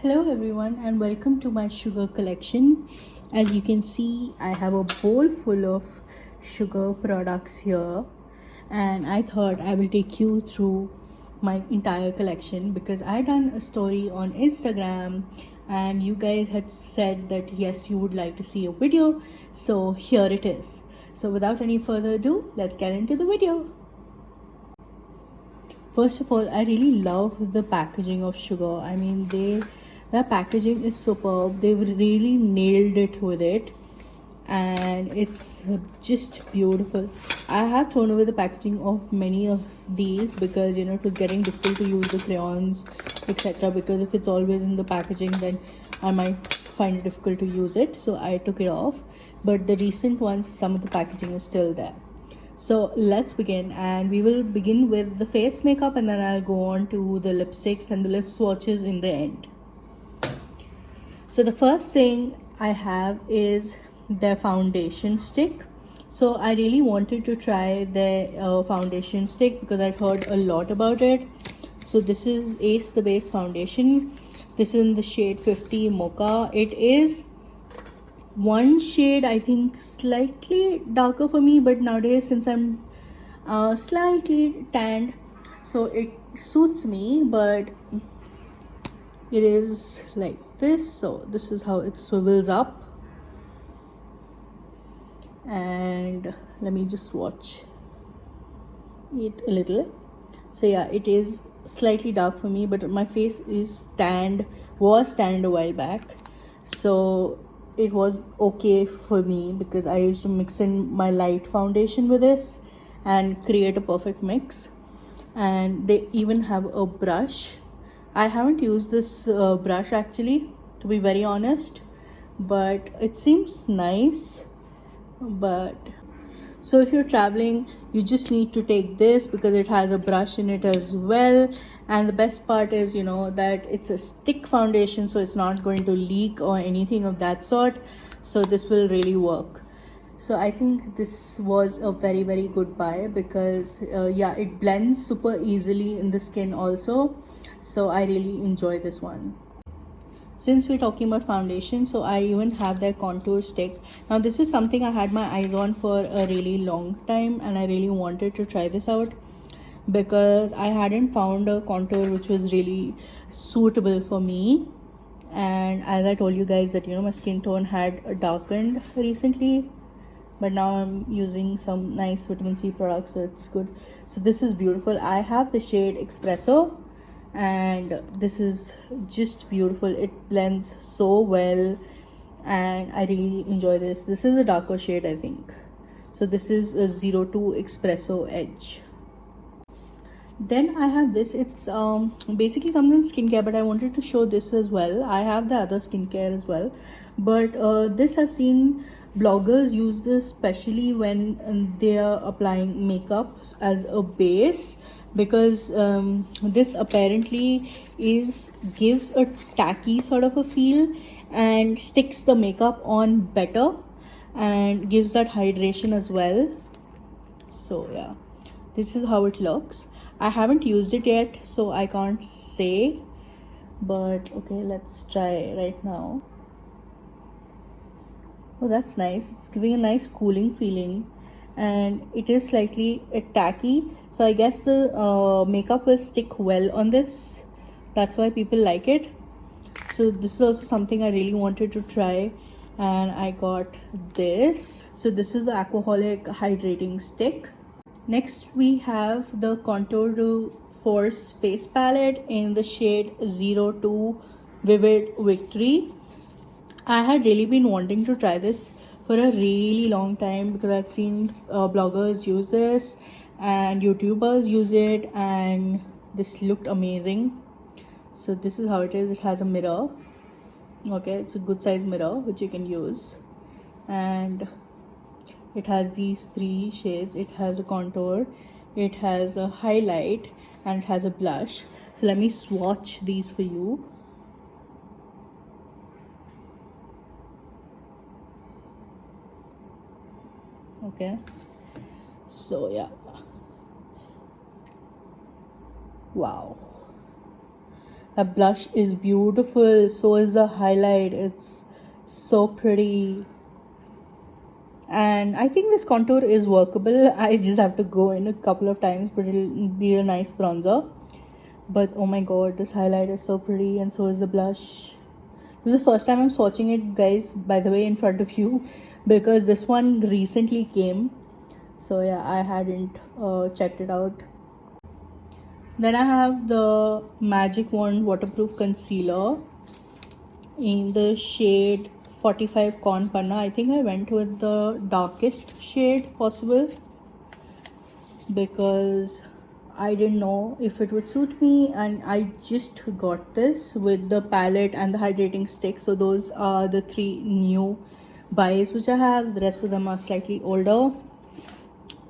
Hello everyone and welcome to my sugar collection. As you can see, I have a bowl full of sugar products here, and I thought I will take you through my entire collection because I done a story on Instagram and you guys had said that yes, you would like to see a video, so here it is. So without any further ado, let's get into the video. First of all, I really love the packaging of sugar. I mean, their packaging is superb. They've really nailed it with it, and it's just beautiful. I have thrown away the packaging of many of these because it was getting difficult to use the crayons, etc. Because if it's always in the packaging, then I might find it difficult to use it. So I took it off. But the recent ones, some of the packaging is still there. So let's begin, and we will begin with the face makeup and then I'll go on to the lipsticks and the lip swatches in the end. So the first thing I have is their foundation stick. So I really wanted to try their foundation stick because I've heard a lot about it. So this is Ace the Base foundation. This is in the shade 50 Mocha. It is one shade I think slightly darker for me, but nowadays since I'm slightly tanned, so it suits me, but it is like this. So this is how it swivels up, and let me just swatch it a little. So yeah, it is slightly dark for me, but my face is was tanned a while back, so it was okay for me because I used to mix in my light foundation with this and create a perfect mix. And they even have a brush. I haven't used this brush actually, to be very honest, but it seems nice. But so if you're traveling, you just need to take this because it has a brush in it as well. And the best part is that it's a stick foundation, so it's not going to leak or anything of that sort. So this will really work. So I think this was a very very good buy because yeah, it blends super easily in the skin also. So I really enjoy this one. Since we're talking about foundation, so I even have their contour stick. Now this is something I had my eyes on for a really long time and I really wanted to try this out because I hadn't found a contour which was really suitable for me. And as I told you guys that my skin tone had darkened recently, but now I'm using some nice vitamin C products, so it's good. So this is beautiful. I have the shade Espresso, and this is just beautiful. It blends so well and I really enjoy this. This is a darker shade I think. So this is a 02 Espresso Edge. Then I have this. It's basically comes in skincare, but I wanted to show this as well. I have the other skincare as well, but this I've seen bloggers use this especially when they are applying makeup as a base, because this apparently gives a tacky sort of a feel and sticks the makeup on better and gives that hydration as well. So yeah, this is how it looks. I haven't used it yet, so I can't say, but okay, let's try right now. Oh, that's nice. It's giving a nice cooling feeling and it is slightly tacky, so I guess the makeup will stick well on this. That's why people like it. So this is also something I really wanted to try and I got this. So this is the Aquaholic hydrating stick. Next we have the Contour to Force face palette in the shade 02 Vivid Victory. I had really been wanting to try this for a really long time because I'd seen bloggers use this and YouTubers use it, and this looked amazing. So this is how it is. It has a mirror. Okay, it's a good size mirror which you can use, and it has these three shades. It has a contour, it has a highlight, and it has a blush. So let me swatch these for you. Okay, so yeah, wow, That blush is beautiful. So is the highlight. It's so pretty. And I think this contour is workable. I just have to go in a couple of times, but it'll be a nice bronzer. But oh my god, this highlight is so pretty, and so is the blush. This is the first time I'm swatching it, guys, by the way, in front of you, because this one recently came. So yeah, I hadn't checked it out. Then I have the Magic Wand Waterproof Concealer in the shade 45 Corn Panna. I think I went with the darkest shade possible because I didn't know if it would suit me, and I just got this with the palette and the hydrating stick. So those are the 3 new buys which I have. The rest of them are slightly older,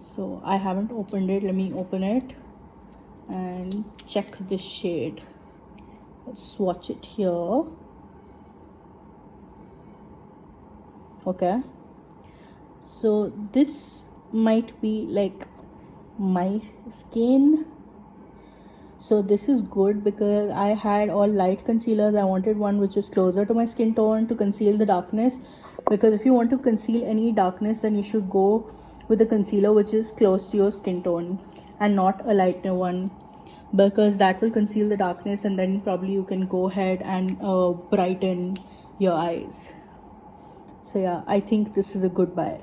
so I haven't opened it. Let me open it and check the shade. Let's swatch it here. Okay, so this might be like my skin, so this is good because I had all light concealers. I wanted one which is closer to my skin tone to conceal the darkness, because if you want to conceal any darkness, then you should go with a concealer which is close to your skin tone and not a lighter one, because that will conceal the darkness, and then probably you can go ahead and brighten your eyes. So yeah, I think this is a good buy,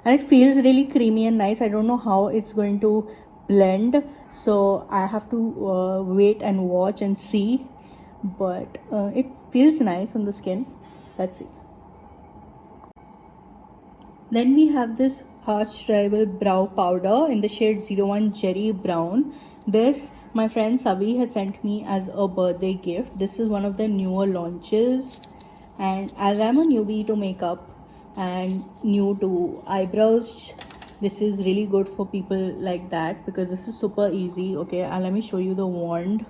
and it feels really creamy and nice. I don't know how it's going to blend, so I have to wait and watch and see, but it feels nice on the skin. Let's see. Then we have this Arch Rival Brow Powder in the shade 01 Cherry Brown. This my friend Savi had sent me as a birthday gift. This is one of the newer launches, and as I'm a newbie to makeup and new to eyebrows, this is really good for people like that because this is super easy. Okay, and let me show you the wand.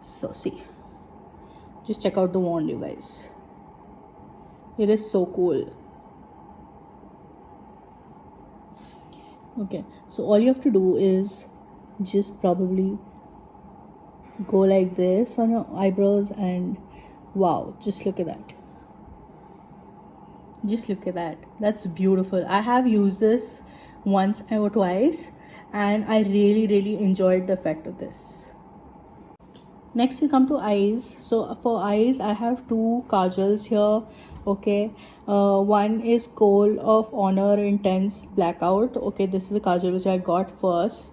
So see, just check out the wand, you guys. It is so cool. Okay, so all you have to do is just probably go like this on your eyebrows, and wow, just look at that. Just look at that. That's beautiful. I have used this once or twice, and I really enjoyed the effect of this. Next we come to eyes. So for eyes, I have 2 kajals here. Okay, one is Code of Honor Intense Blackout. Okay, this is the kajal which I got first,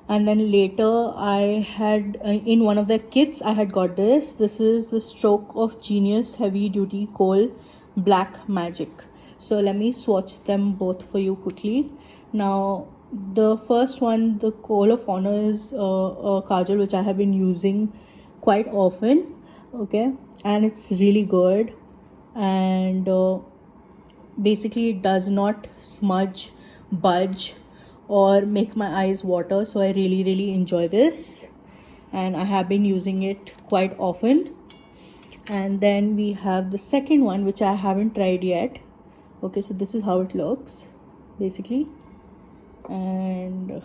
and then later I had in one of the kits I had got this. This is the Stroke of Genius Heavy Duty Kohl Black Magic. So let me swatch them both for you quickly. Now the first one, the Kohl of Honor, is a kajal which I have been using quite often. Okay, and it's really good, and basically it does not smudge, budge, or make my eyes water. So I really enjoy this, and I have been using it quite often. And then we have the second one which I haven't tried yet. Okay, so this is how it looks basically, and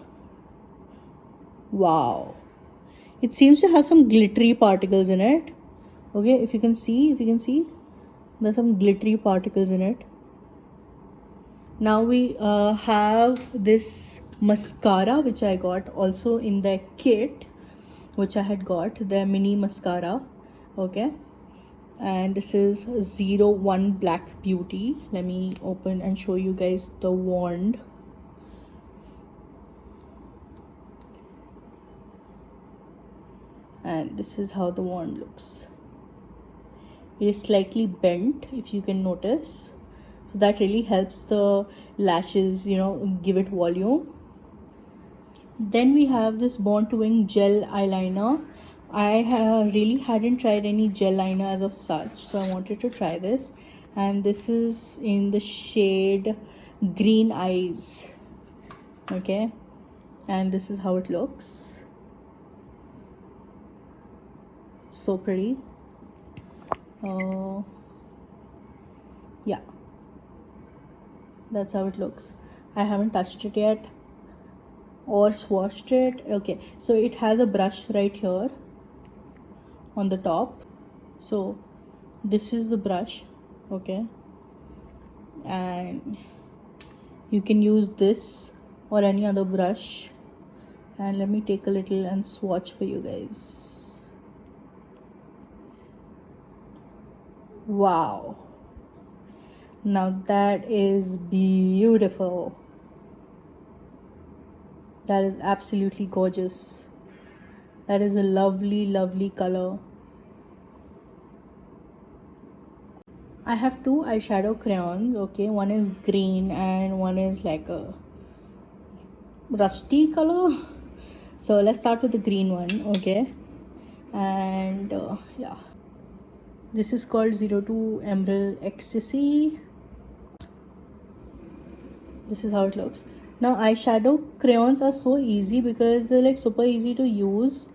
wow, it seems to have some glittery particles in it. Okay, if you can see, there's some glittery particles in it. Now we have this mascara which I got also in the kit, which I had got, the mini mascara. Okay, and this is 01 Black Beauty. Let me open and show you guys the wand. And this is how the wand looks. It is slightly bent, if you can notice, so that really helps the lashes, you know, give it volume. Then we have this Born to Wing gel eyeliner. I really hadn't tried any gel liner as of such, so I wanted to try this, and this is in the shade Green Eyes. Okay, and this is how it looks. So pretty. Yeah, that's how it looks. I haven't touched it yet, or swatched it. Okay, so it has a brush right here on the top. So this is the brush, okay, and you can use this or any other brush. And let me take a little and swatch for you guys. Wow, now that is beautiful. That is absolutely gorgeous. That is a lovely, lovely color. I have two eyeshadow crayons, okay. One is green and one is like a rusty color. So let's start with the green one, okay. And yeah, this is called 02 Emerald Ecstasy. This is how it looks. Now eyeshadow crayons are so easy because they're like super easy to use.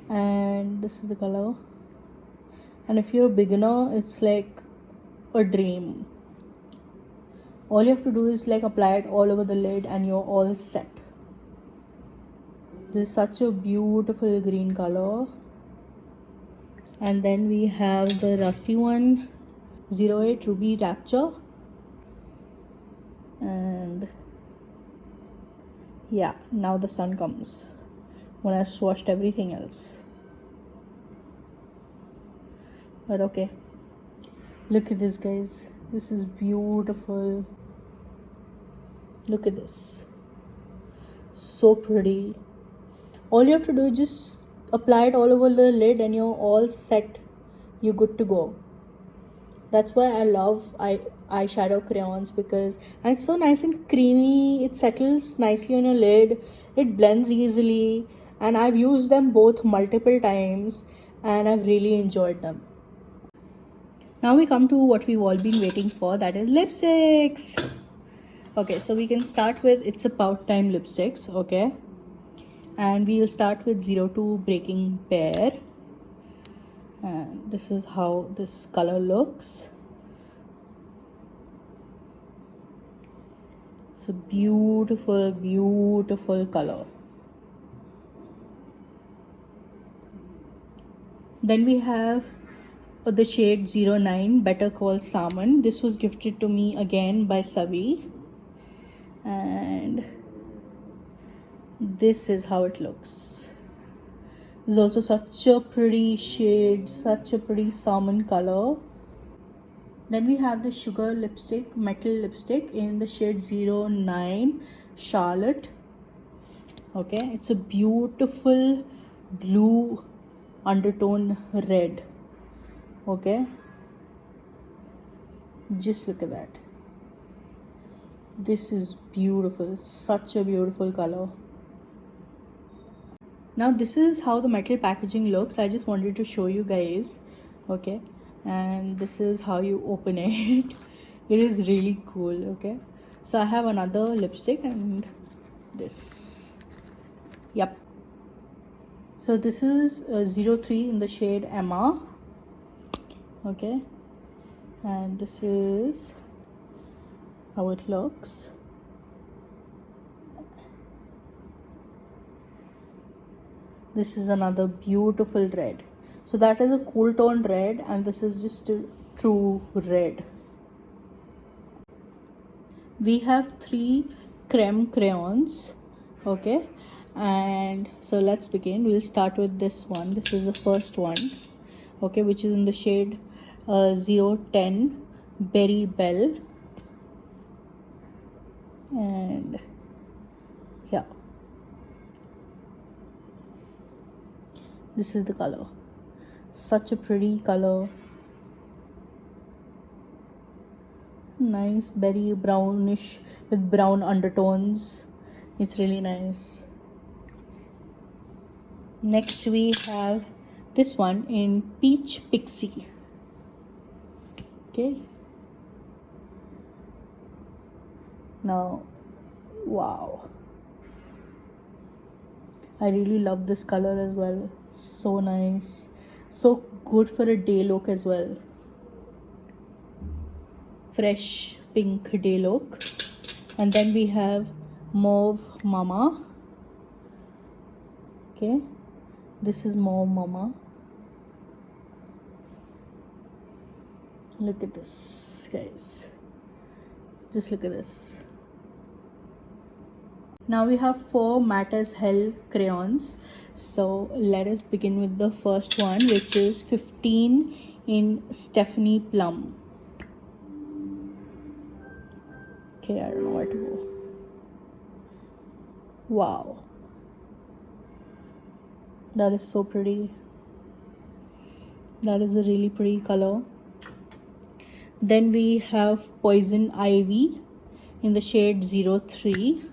And this is the color. And if you're a beginner, it's like a dream. All you have to do is like apply it all over the lid and you're all set. This is such a beautiful green color. And then we have the rusty one, 08 Ruby Rapture. And yeah, now the sun comes when I swatched everything else. But okay, look at this, guys. This is beautiful. Look at this. So pretty. All you have to do is just apply it all over the lid and you're all set. You're good to go. That's why I love eyeshadow crayons, because it's so nice and creamy. It settles nicely on your lid. It blends easily. And I've used them both multiple times and I've really enjoyed them. Now we come to what we've all been waiting for, that is lipsticks. Okay, so we can start with It's About Time lipsticks, okay. And we'll start with 02 Breaking Pear. And this is how this color looks. It's a beautiful, beautiful color. Then we have the shade 09 Better Call Salmon. This was gifted to me again by Savi. And this is how it looks. It's also such a pretty shade, such a pretty salmon color. Then we have the Sugar lipstick, metal lipstick in the shade 09 Charlotte. Okay, it's a beautiful blue undertone red. Okay, just look at that. This is beautiful, such a beautiful color. Now this is how the metal packaging looks. I just wanted to show you guys, okay. And this is how you open it. It is really cool, okay. So I have another lipstick and this, yep. So this is 03 in the shade Emma, okay. And this is how it looks. This is another beautiful red. So that is a cool toned red and this is just a true red. We have 3 creme crayons, okay. And so let's begin. We'll start with this one. This is the first one, okay, which is in the shade 010 Berry Bell. And yeah, this is the color. Such a pretty color. Nice berry brownish with brown undertones. It's really nice. Next we have this one in Peach Pixie. Okay. Now, wow. I really love this color as well. So nice. So good for a day look as well. Fresh pink day look. And then we have Mauve Mama. Okay, this is more mama. Look at this, guys. Just look at this. Now we have 4 matte as hell crayons. So let us begin with the first one, which is 15 in Stephanie Plum. Okay, I don't know where to go. Wow. That is so pretty. That is a really pretty color. Then we have Poison Ivy in the shade 03.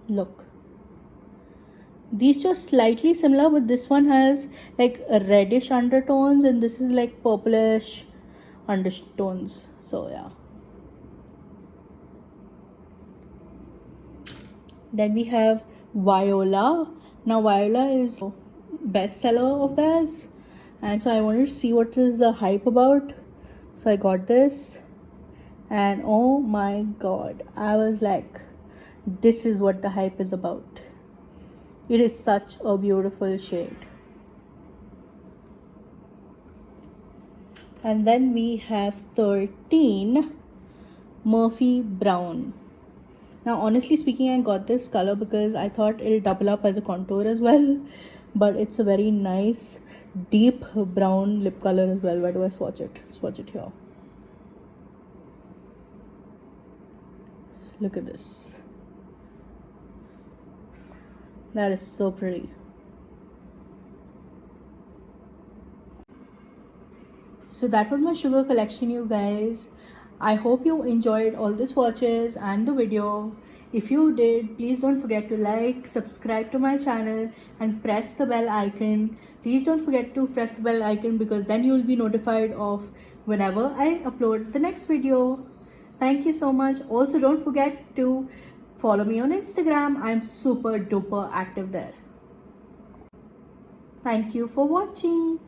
Look. These two are slightly similar, but this one has like a reddish undertones and this is like purplish undertones. So yeah. Then we have Viola. Now Viola is bestseller of theirs, and so I wanted to see what is the hype about. So I got this, and oh my god, I was like, this is what the hype is about. It is such a beautiful shade. And then we have 13 Murphy Brown. Now honestly speaking, I got this color because I thought it'll double up as a contour as well, but it's a very nice deep brown lip color as well. Where do I swatch it? Swatch it here. Look at this. That is so pretty. So that was my sugar collection, you guys. I hope you enjoyed all the swatches and the video. If you did, please don't forget to like, subscribe to my channel and press the bell icon. Please don't forget to press the bell icon because then you will be notified of whenever I upload the next video. Thank you so much. Also, don't forget to follow me on Instagram. I'm super duper active there. Thank you for watching.